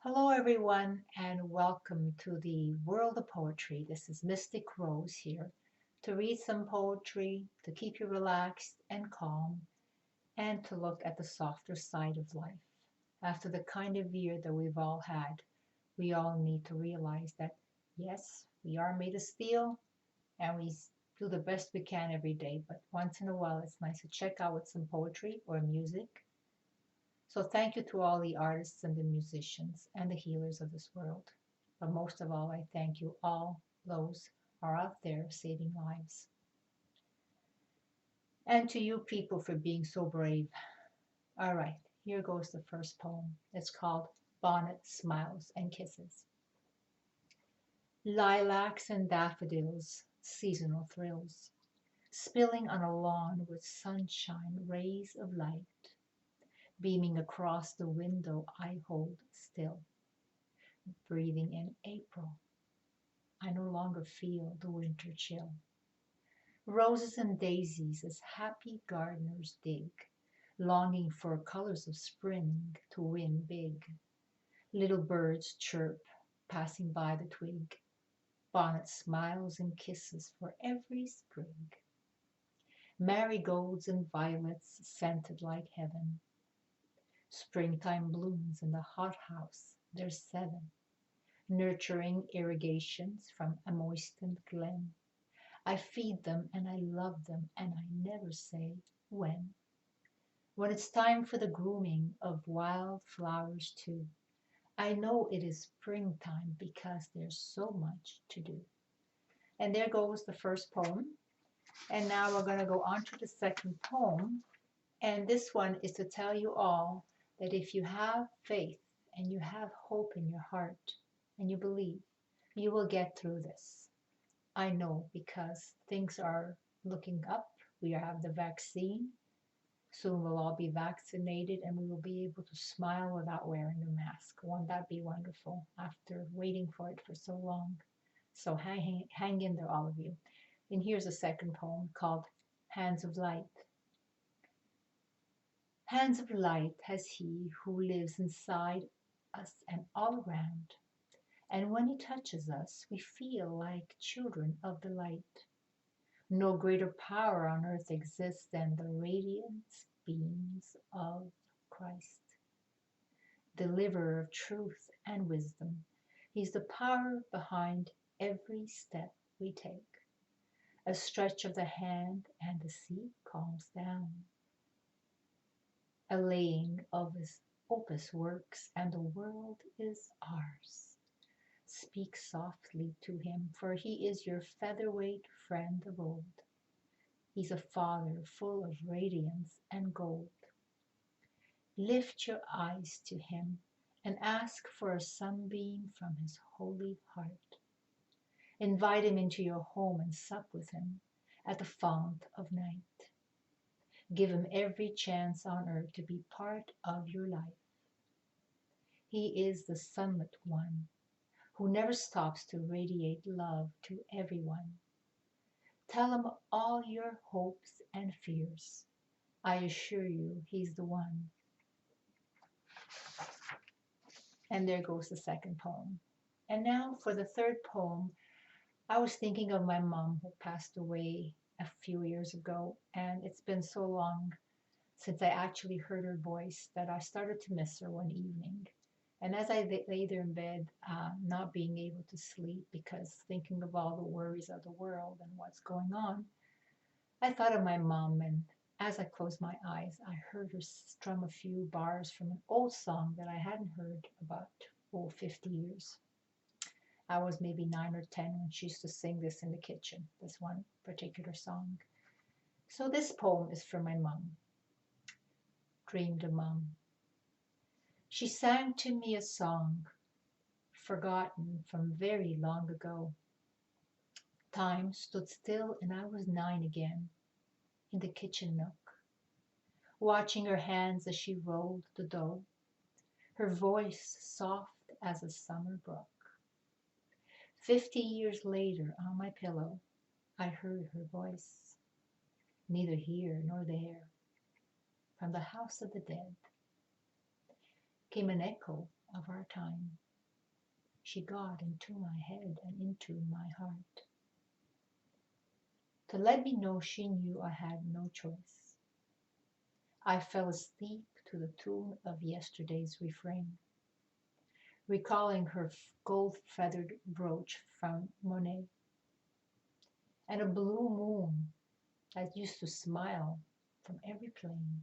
Hello, everyone, and welcome to the world of poetry. This is Mystic Rose here to read some poetry, to keep you relaxed and calm, and to look at the softer side of life. After the kind of year that we've all had, we all need to realize that, yes, we are made of steel and we do the best we can every day, but once in a while it's nice to check out with some poetry or music. So thank you to all the artists and the musicians and the healers of this world. But most of all, I thank you all those who are out there saving lives. And to you people for being so brave. All right, here goes the first poem. It's called Bonnet, Smiles, and Kisses. Lilacs and daffodils, seasonal thrills, spilling on a lawn with sunshine, rays of light, beaming across the window I hold still. Breathing in April, I no longer feel the winter chill. Roses and daisies as happy gardeners dig, longing for colors of spring to win big. Little birds chirp, passing by the twig. Bonnet smiles and kisses for every sprig. Marigolds and violets scented like heaven. Springtime blooms in the hothouse, there's 7. Nurturing irrigations from a moistened glen. I feed them and I love them and I never say when. When it's time for the grooming of wild flowers too, I know it is springtime because there's so much to do. And there goes the first poem. And now we're going to go on to the second poem. And this one is to tell you all that if you have faith and you have hope in your heart and you believe, you will get through this. I know because things are looking up. We have the vaccine. Soon we'll all be vaccinated and we will be able to smile without wearing a mask. Won't that be wonderful after waiting for it for so long? So hang in there, all of you. And here's a second poem called Hands of Light. Hands of light has he who lives inside us and all around. And when he touches us, we feel like children of the light. No greater power on earth exists than the radiant beams of Christ, deliverer of truth and wisdom. He's the power behind every step we take. A stretch of the hand and the sea calms down. A laying of his opus works and the world is ours. Speak softly to him, for he is your featherweight friend of old. He's a father full of radiance and gold. Lift your eyes to him and ask for a sunbeam from his holy heart. Invite him into your home and sup with him at the fount of night. Give him every chance on earth to be part of your life. He is the sunlit one who never stops to radiate love to everyone. Tell him all your hopes and fears. I assure you, he's the one. And there goes the second poem. And now for the third poem, I was thinking of my mom who passed away a few years ago, and it's been so long since I actually heard her voice that I started to miss her one evening. And as I lay there in bed, not being able to sleep because thinking of all the worries of the world and what's going on, I thought of my mom, and as I closed my eyes, I heard her strum a few bars from an old song that I hadn't heard about 50 years. I was maybe 9 or 10 when she used to sing this in the kitchen, this one particular song. So this poem is from my mom. Dreamed a Mom. She sang to me a song, forgotten from very long ago. Time stood still and I was 9 again, in the kitchen nook, watching her hands as she rolled the dough, her voice soft as a summer brook. 50 years later, on my pillow, I heard her voice, neither here nor there. From the house of the dead came an echo of our time. She got into my head and into my heart to let me know she knew I had no choice. I fell asleep to the tune of yesterday's refrain, recalling her gold-feathered brooch from Monet, and a blue moon that used to smile from every plain.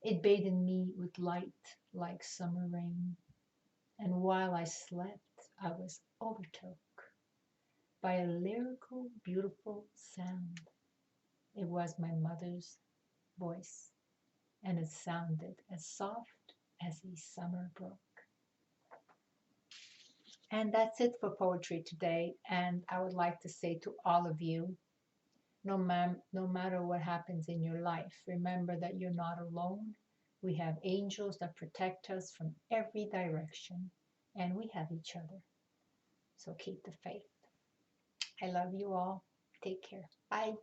It bathed me with light like summer rain, and while I slept, I was overtook by a lyrical, beautiful sound. It was my mother's voice, and it sounded as soft as a summer brook. And that's it for poetry today. And I would like to say to all of you, no matter what happens in your life, remember that you're not alone. We have angels that protect us from every direction, and we have each other. So keep the faith. I love you all. Take care. Bye.